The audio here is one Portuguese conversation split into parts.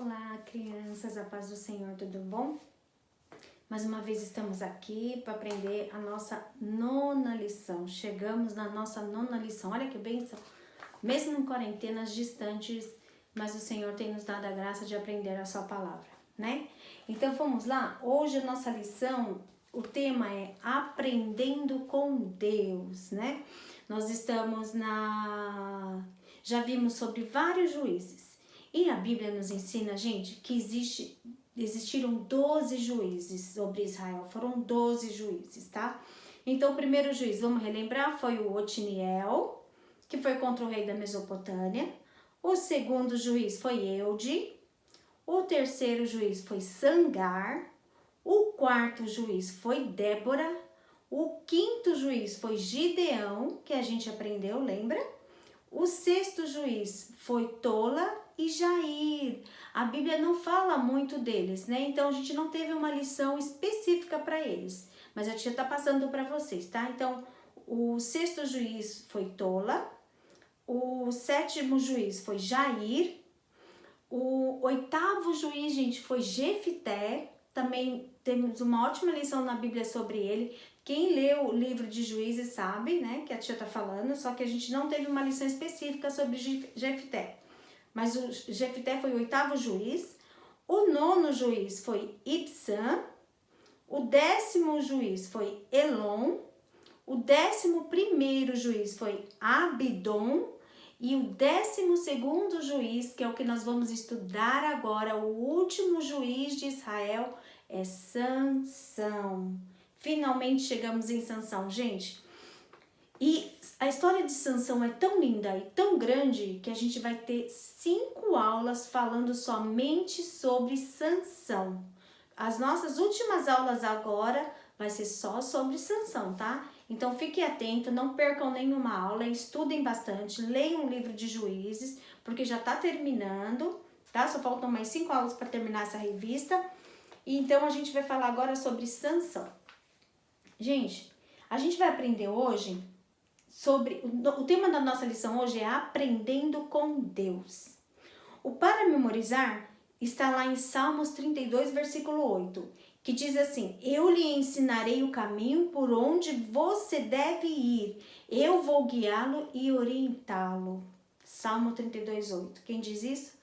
Olá, crianças, a paz do Senhor, tudo bom? Mais uma vez estamos aqui para aprender a nossa nona lição. Chegamos na nossa nona lição. Olha que bênção! Mesmo em quarentenas distantes, mas o Senhor tem nos dado a graça de aprender a sua palavra, né? Então vamos lá? Hoje a nossa lição, o tema é Aprendendo com Deus, né? Nós estamos já vimos sobre vários juízes. E a Bíblia nos ensina, gente, que existiram 12 juízes sobre Israel. Foram 12 juízes, tá? Então, o primeiro juiz, vamos relembrar, foi o Otniel, que foi contra o rei da Mesopotâmia. O segundo juiz foi Eude. O terceiro juiz foi Sangar. O quarto juiz foi Débora. O quinto juiz foi Gideão, que a gente aprendeu, lembra? O sexto juiz foi Tola e Jair. A Bíblia não fala muito deles, né? Então a gente não teve uma lição específica para eles. Mas a tia tá passando para vocês, tá? Então o sexto juiz foi Tola. O sétimo juiz foi Jair. O oitavo juiz, gente, foi Jefité. Também temos uma ótima lição na Bíblia sobre ele. Quem leu o livro de Juízes sabe, né, que a tia tá falando, só que a gente não teve uma lição específica sobre Jefité. Mas o Jefité foi o oitavo juiz. O nono juiz foi Ibsam. O 10º juiz foi Elon. O 11º juiz foi Abidom. E o 12º juiz, que é o que nós vamos estudar agora, o último juiz de Israel, é Sansão. Finalmente chegamos em Sansão, gente. E a história de Sansão é tão linda e tão grande que a gente vai ter 5 aulas falando somente sobre Sansão. As nossas últimas aulas agora vai ser só sobre Sansão, tá? Então fiquem atentos, não percam nenhuma aula, estudem bastante, leiam o livro de Juízes, porque já tá terminando, tá? Só faltam mais 5 aulas para terminar essa revista. E então a gente vai falar agora sobre Sansão. Gente, a gente vai aprender hoje sobre... O tema da nossa lição hoje é Aprendendo com Deus. O para memorizar está lá em Salmos 32, versículo 8, que diz assim: eu lhe ensinarei o caminho por onde você deve ir, eu vou guiá-lo e orientá-lo. Salmo 32, 8. Quem diz isso?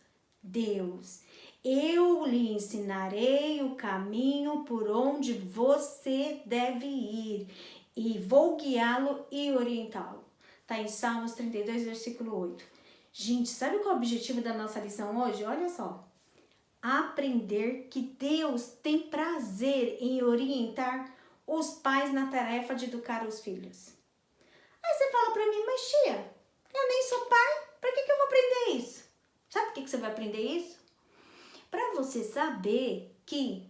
Deus. Eu lhe ensinarei o caminho por onde você deve ir e vou guiá-lo e orientá-lo. Tá em Salmos 32, versículo 8. Gente, sabe qual é o objetivo da nossa lição hoje? Olha só. Aprender que Deus tem prazer em orientar os pais na tarefa de educar os filhos. Aí você fala pra mim, mas tia, eu nem sou pai, pra que eu vou aprender isso? Sabe por que você vai aprender isso? Para você saber que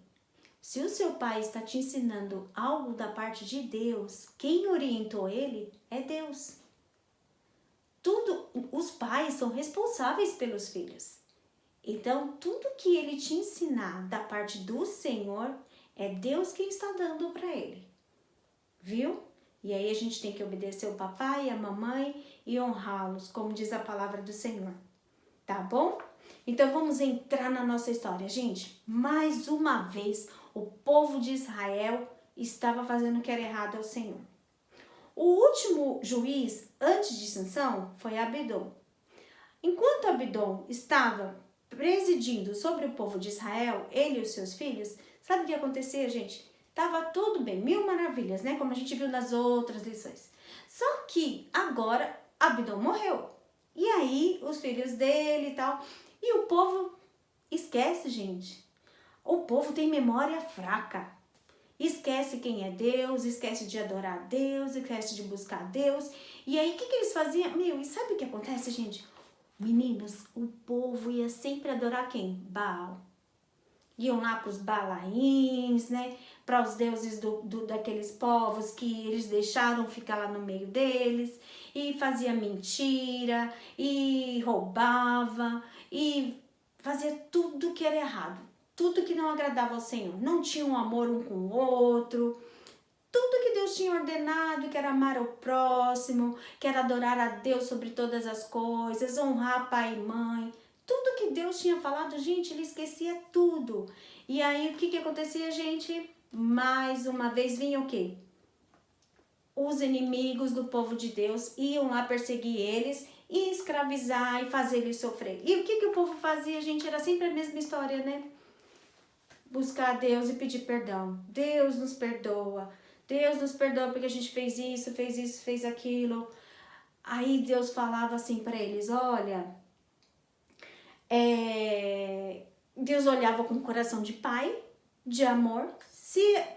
se o seu pai está te ensinando algo da parte de Deus, quem orientou ele é Deus. Os pais são responsáveis pelos filhos. Então, tudo que ele te ensinar da parte do Senhor, é Deus quem está dando para ele. Viu? E aí a gente tem que obedecer o papai e a mamãe e honrá-los, como diz a palavra do Senhor. Tá bom? Então, vamos entrar na nossa história. Gente, mais uma vez, o povo de Israel estava fazendo o que era errado ao Senhor. O último juiz, antes de Sansão, foi Abidom. Enquanto Abidom estava presidindo sobre o povo de Israel, ele e os seus filhos, sabe o que acontecia, gente? Tava tudo bem, 1000 maravilhas, né? Como a gente viu nas outras lições. Só que agora Abidom morreu. E aí, os filhos dele e tal. E o povo esquece, gente. O povo tem memória fraca. Esquece quem é Deus, esquece de adorar a Deus, esquece de buscar a Deus. E aí, o que eles faziam? E sabe o que acontece, gente? Meninos, o povo ia sempre adorar quem? Baal. Iam lá para os Balaíns, né? Para os deuses daqueles povos que eles deixaram ficar lá no meio deles. E fazia mentira, e roubava, e fazia tudo que era errado. Tudo que não agradava ao Senhor. Não tinha um amor um com o outro. Tudo que Deus tinha ordenado, que era amar o próximo, que era adorar a Deus sobre todas as coisas, honrar pai e mãe. Tudo que Deus tinha falado, gente, ele esquecia tudo. E aí, o que acontecia, gente? Mais uma vez vinha o quê? Os inimigos do povo de Deus iam lá perseguir eles e escravizar e fazer eles sofrer. E o que o povo fazia, gente? Era sempre a mesma história, né? Buscar a Deus e pedir perdão. Deus nos perdoa. Deus nos perdoa porque a gente fez isso, fez aquilo. Aí Deus falava assim para eles, olha, Deus olhava com o coração de pai, de amor,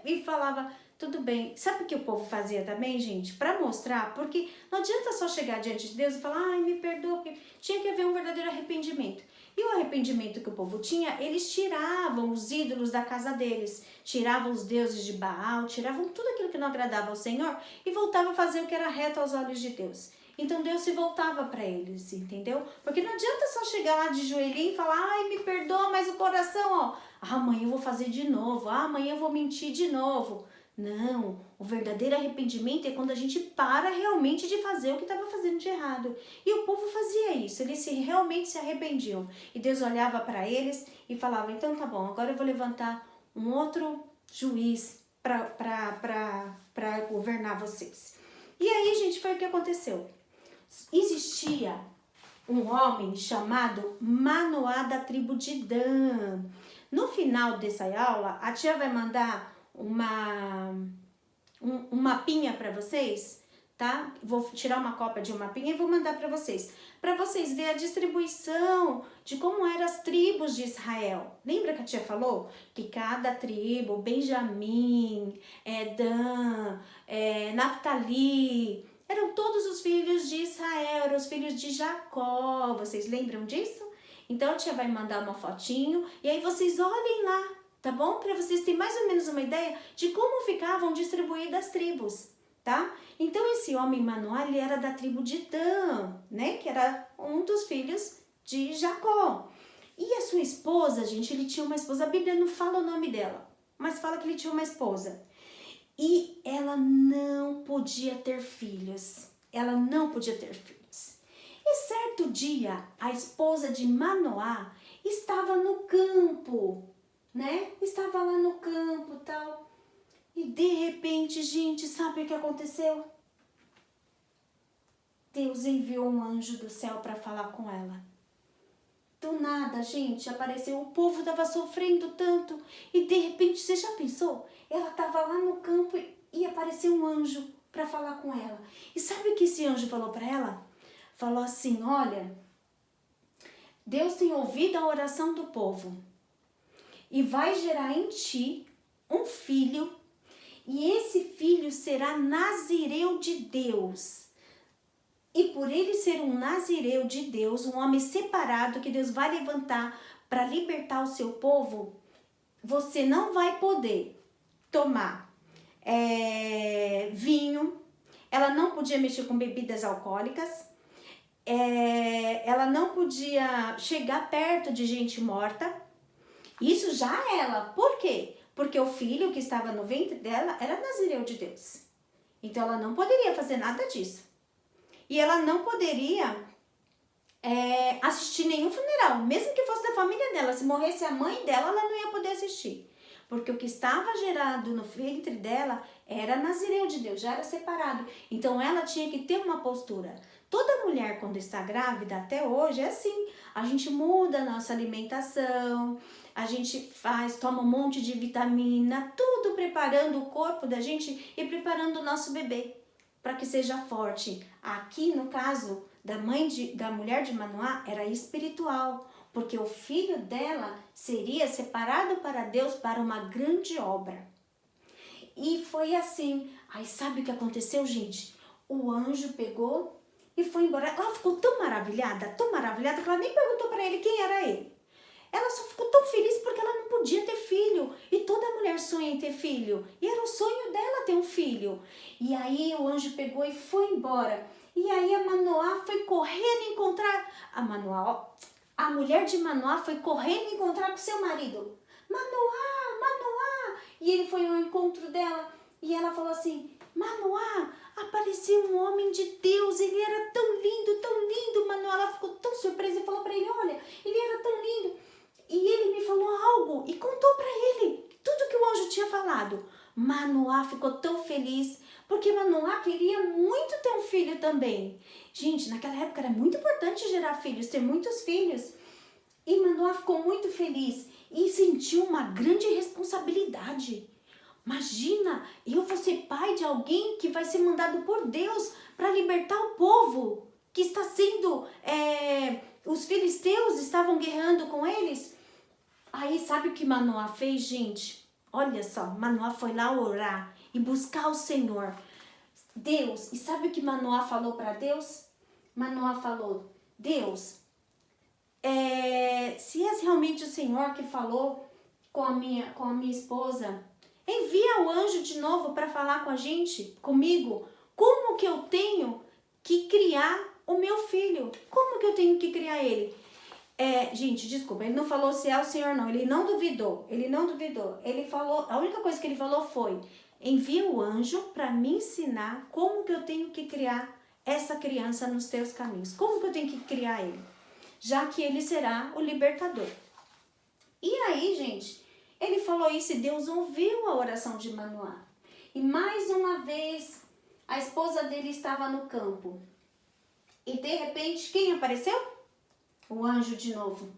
e falava, tudo bem. Sabe o que o povo fazia também, gente? Para mostrar, porque não adianta só chegar diante de Deus e falar, ai, me perdoa, porque tinha que haver um verdadeiro arrependimento. E o arrependimento que o povo tinha, eles tiravam os ídolos da casa deles, tiravam os deuses de Baal, tiravam tudo aquilo que não agradava ao Senhor e voltavam a fazer o que era reto aos olhos de Deus. Então Deus se voltava para eles, entendeu? Porque não adianta só chegar lá de joelhinho e falar, ai, me perdoa, mas o coração, ó, amanhã eu vou fazer de novo, amanhã eu vou mentir de novo. Não, o verdadeiro arrependimento é quando a gente para realmente de fazer o que estava fazendo de errado. E o povo fazia isso, eles realmente se arrependiam. E Deus olhava para eles e falava, então tá bom, agora eu vou levantar um outro juiz para governar vocês. E aí, gente, foi o que aconteceu. Existia um homem chamado Manoá da tribo de Dan. No final dessa aula, a tia vai mandar um mapinha para vocês, tá? Vou tirar uma cópia de um mapinha e vou mandar para vocês verem a distribuição de como eram as tribos de Israel. Lembra que a tia falou que cada tribo, Benjamim, Dan, Naftali, eram todos os filhos de Israel, eram os filhos de Jacó. Vocês lembram disso? Então a tia vai mandar uma fotinho e aí vocês olhem lá, tá bom? Para vocês terem mais ou menos uma ideia de como ficavam distribuídas as tribos, tá? Então esse homem Manoá, ele era da tribo de Dan, né? Que era um dos filhos de Jacó. E a sua esposa, gente, ele tinha uma esposa, a Bíblia não fala o nome dela, mas fala que ele tinha uma esposa. E ela não podia ter filhos. Ela não podia ter filhos. E certo dia, a esposa de Manoá estava no campo, né? Estava lá no campo e tal. E de repente, gente, sabe o que aconteceu? Deus enviou um anjo do céu para falar com ela. Do nada, gente, apareceu, o povo estava sofrendo tanto. E de repente, você já pensou? Ela estava lá no campo e apareceu um anjo para falar com ela. E sabe o que esse anjo falou para ela? Falou assim, olha, Deus tem ouvido a oração do povo e vai gerar em ti um filho, e esse filho será nazireu de Deus. E por ele ser um nazireu de Deus, um homem separado que Deus vai levantar para libertar o seu povo, você não vai poder tomar vinho, ela não podia mexer com bebidas alcoólicas, ela não podia chegar perto de gente morta. Isso já ela. Por quê? Porque o filho que estava no ventre dela era nazireu de Deus. Então ela não poderia fazer nada disso. E ela não poderia assistir nenhum funeral, mesmo que fosse da família dela. Se morresse a mãe dela, ela não ia poder assistir. Porque o que estava gerado no ventre dela era nazireu de Deus, já era separado. Então ela tinha que ter uma postura. Toda mulher, quando está grávida, até hoje, é assim. A gente muda a nossa alimentação, a gente toma um monte de vitamina, tudo preparando o corpo da gente e preparando o nosso bebê para que seja forte. Aqui, no caso da mulher de Manoá, era espiritual, porque o filho dela seria separado para Deus para uma grande obra. E foi assim. Aí sabe o que aconteceu, gente? O anjo pegou e foi embora. Ela ficou tão maravilhada que ela nem perguntou para ele quem era ele. Ela só ficou tão feliz porque ela não podia ter filho. E toda mulher sonha em ter filho. E era o sonho dela ter um filho. E aí o anjo pegou e foi embora. E aí a Manoá foi correndo encontrar... A mulher de Manoá foi correndo encontrar com seu marido. Manoá! E ele foi ao encontro dela. E ela falou assim, Manoá, apareceu um homem de Deus, ele era tão lindo, Manoá. Ela ficou tão surpresa e falou para ele, olha, ele era tão lindo. Manoá ficou tão feliz, porque Manoá queria muito ter um filho também. Gente, naquela época era muito importante gerar filhos, ter muitos filhos. E Manoá ficou muito feliz e sentiu uma grande responsabilidade. Imagina, eu vou ser pai de alguém que vai ser mandado por Deus para libertar o povo que está sendo... os filisteus estavam guerreando com eles. Aí sabe o que Manoá fez, gente? Olha só, Manoá foi lá orar e buscar o Senhor. Deus, e sabe o que Manoá falou para Deus? Manoá falou, Deus, se é realmente o Senhor que falou com a minha esposa, envia o anjo de novo para falar com a gente, comigo. Como que eu tenho que criar o meu filho? Como que eu tenho que criar ele? Gente, desculpa, ele não falou se é o Senhor não, ele não duvidou. Ele falou, a única coisa que ele falou foi, envia o anjo para me ensinar como que eu tenho que criar essa criança nos teus caminhos. Como que eu tenho que criar ele? Já que ele será o libertador. E aí, gente, ele falou isso e Deus ouviu a oração de Manoá. E mais uma vez, a esposa dele estava no campo. E de repente, quem apareceu? O anjo de novo.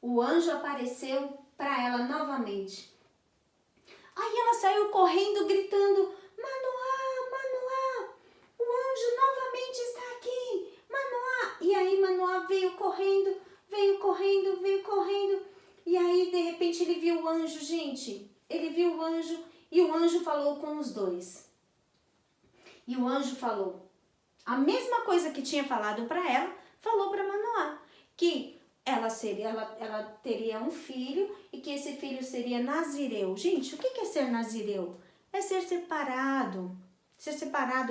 O anjo apareceu para ela novamente. Aí ela saiu correndo, gritando, Manoá, Manoá, o anjo novamente está aqui, Manoá. E aí Manoá veio correndo. E aí, de repente, ele viu o anjo, gente. Ele viu o anjo e o anjo falou com os dois. E o anjo falou a mesma coisa que tinha falado para ela, falou para Manoá, que ela teria um filho e que esse filho seria nazireu. Gente, o que é ser nazireu? É ser separado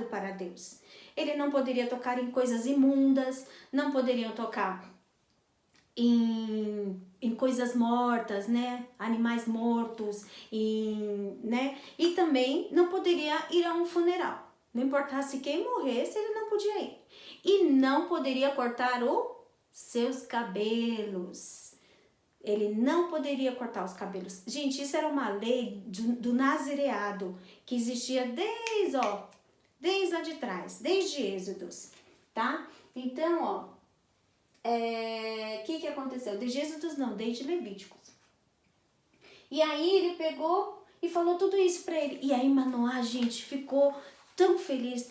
para Deus. Ele não poderia tocar em coisas imundas, não poderiam tocar em coisas mortas, né? Animais mortos, né? E também não poderia ir a um funeral. Não importasse quem morresse, ele não podia ir. E não poderia cortar os seus cabelos. Ele não poderia cortar os cabelos. Gente, isso era uma lei do nazireado que existia desde lá de trás, desde Êxodos, tá? Então, que aconteceu? Desde Êxodos não, desde Levíticos. E aí ele pegou e falou tudo isso pra ele. E aí Manoá, gente, ficou tão feliz,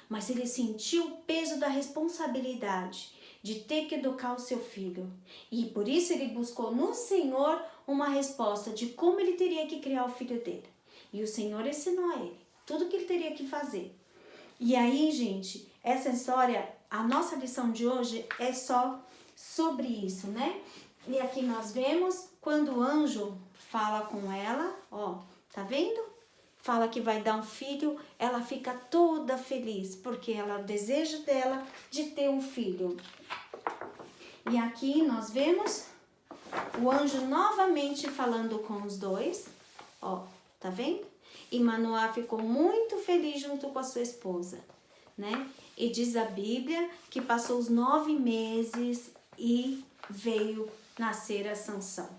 mas ele sentiu o peso da responsabilidade de ter que educar o seu filho. E por isso ele buscou no Senhor uma resposta de como ele teria que criar o filho dele. E o Senhor ensinou a ele tudo o que ele teria que fazer. E aí, gente, essa história, a nossa lição de hoje é só sobre isso, né? E aqui nós vemos quando o anjo fala com ela, ó, tá vendo? Fala que vai dar um filho, ela fica toda feliz, porque ela deseja dela de ter um filho. E aqui nós vemos o anjo novamente falando com os dois, ó, tá vendo? E Manoá ficou muito feliz junto com a sua esposa, né? E diz a Bíblia que passou os 9 meses e veio nascer a Sansão,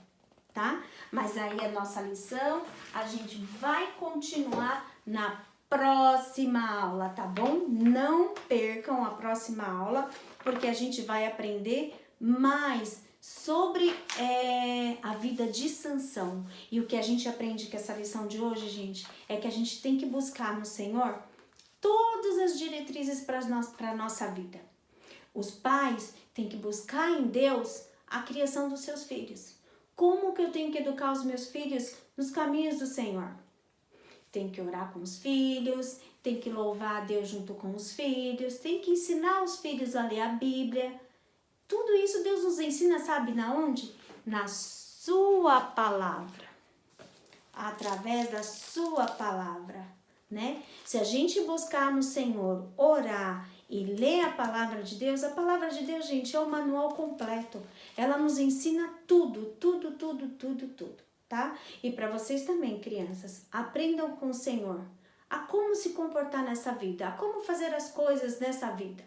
tá? Mas aí a nossa lição, a gente vai continuar na próxima aula, tá bom? Não percam a próxima aula, porque a gente vai aprender mais sobre a vida de Sansão. E o que a gente aprende com essa lição de hoje, gente, é que a gente tem que buscar no Senhor todas as diretrizes para a nossa vida. Os pais têm que buscar em Deus a criação dos seus filhos. Como que eu tenho que educar os meus filhos nos caminhos do Senhor? Tem que orar com os filhos, tem que louvar a Deus junto com os filhos, tem que ensinar os filhos a ler a Bíblia. Tudo isso Deus nos ensina, sabe na onde? Na sua palavra. Através da sua palavra, né? Se a gente buscar no Senhor, orar e ler a palavra de Deus, gente, é o manual completo. Ela nos ensina tudo, tá? E para vocês também, crianças, aprendam com o Senhor a como se comportar nessa vida, a como fazer as coisas nessa vida.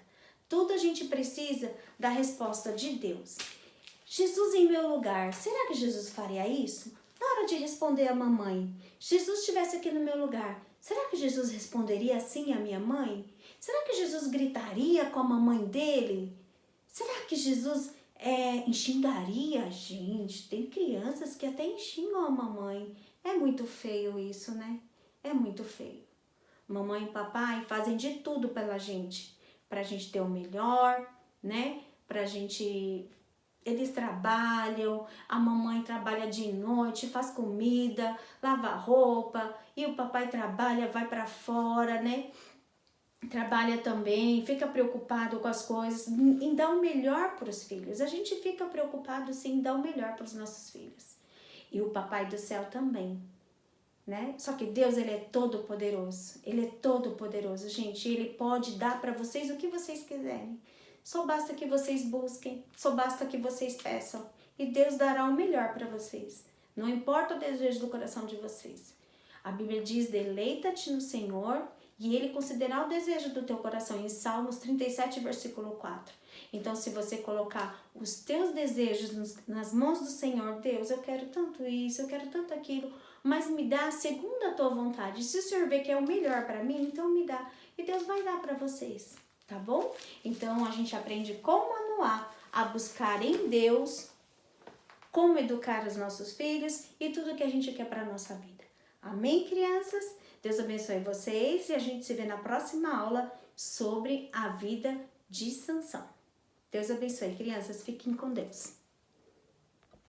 Tudo a gente precisa da resposta de Deus. Jesus em meu lugar, será que Jesus faria isso? na hora de responder a mamãe, Jesus estivesse aqui no meu lugar, será que Jesus responderia assim à minha mãe? Será que Jesus gritaria com a mamãe dele? Será que Jesus xingaria? Gente, tem crianças que até xingam a mamãe. É muito feio isso, né? É muito feio. Mamãe e papai fazem de tudo pela gente, pra gente ter o melhor, né? Pra gente... Eles trabalham, a mamãe trabalha de noite, faz comida, lava roupa, e o papai trabalha, vai pra fora, né? Trabalha também, fica preocupado com as coisas, em dar o melhor para os filhos. A gente fica preocupado sim em dar o melhor para os nossos filhos. E o papai do céu também, né? Só que Deus, ele é todo poderoso. Ele é todo poderoso, gente. Ele pode dar para vocês o que vocês quiserem. Só basta que vocês busquem, só basta que vocês peçam. E Deus dará o melhor para vocês. Não importa o desejo do coração de vocês. A Bíblia diz, deleita-te no Senhor e Ele considerará o desejo do teu coração, em Salmos 37, versículo 4. Então, se você colocar os teus desejos nas mãos do Senhor, Deus, eu quero tanto isso, eu quero tanto aquilo, mas me dá segundo a tua vontade. Se o Senhor vê que é o melhor para mim, então me dá. E Deus vai dar para vocês, tá bom? Então, a gente aprende com o manual a buscar em Deus como educar os nossos filhos e tudo que a gente quer para a nossa vida. Amém, crianças? Deus abençoe vocês e a gente se vê na próxima aula sobre a vida de Sansão. Deus abençoe, crianças. Fiquem com Deus.